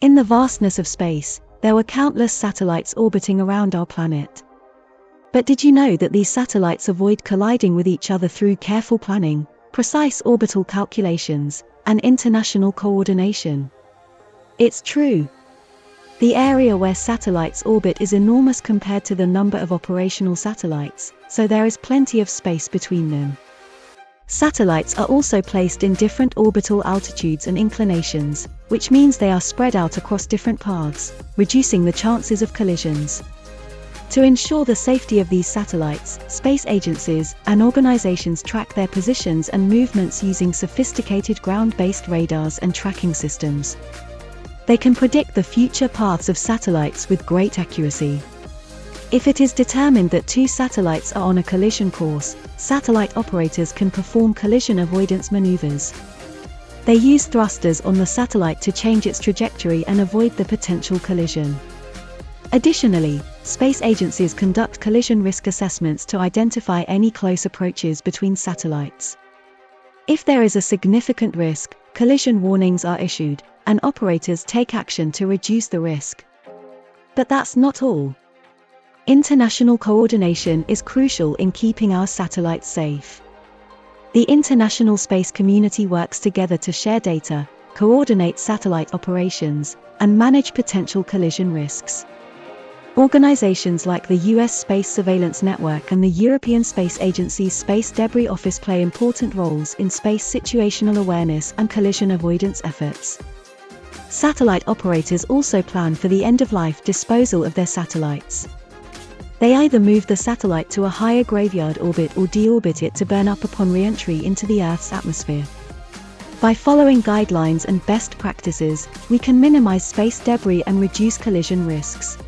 In the vastness of space, there were countless satellites orbiting around our planet. But did you know that these satellites avoid colliding with each other through careful planning, precise orbital calculations, and international coordination? It's true. The area where satellites orbit is enormous compared to the number of operational satellites, so there is plenty of space between them. Satellites are also placed in different orbital altitudes and inclinations, which means they are spread out across different paths, reducing the chances of collisions. To ensure the safety of these satellites, space agencies and organizations track their positions and movements using sophisticated ground-based radars and tracking systems. They can predict the future paths of satellites with great accuracy. If it is determined that two satellites are on a collision course, satellite operators can perform collision avoidance maneuvers. They use thrusters on the satellite to change its trajectory and avoid the potential collision. Additionally, space agencies conduct collision risk assessments to identify any close approaches between satellites. If there is a significant risk, collision warnings are issued, and operators take action to reduce the risk. But that's not all. International coordination is crucial in keeping our satellites safe. The international space community works together to share data, coordinate satellite operations, and manage potential collision risks. Organizations like the US Space Surveillance Network and the European Space Agency's Space Debris Office play important roles in space situational awareness and collision avoidance efforts. Satellite operators also plan for the end-of-life disposal of their satellites. They either move the satellite to a higher graveyard orbit or deorbit it to burn up upon re-entry into the Earth's atmosphere. By following guidelines and best practices, we can minimize space debris and reduce collision risks.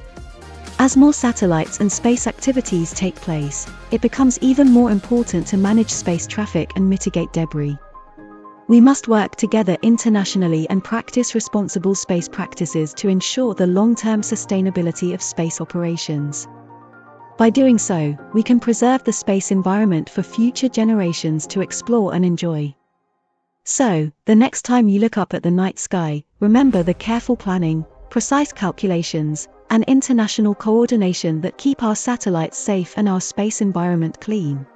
As more satellites and space activities take place, it becomes even more important to manage space traffic and mitigate debris. We must work together internationally and practice responsible space practices to ensure the long-term sustainability of space operations. By doing so, we can preserve the space environment for future generations to explore and enjoy. So, the next time you look up at the night sky, remember the careful planning, precise calculations, and international coordination that keep our satellites safe and our space environment clean.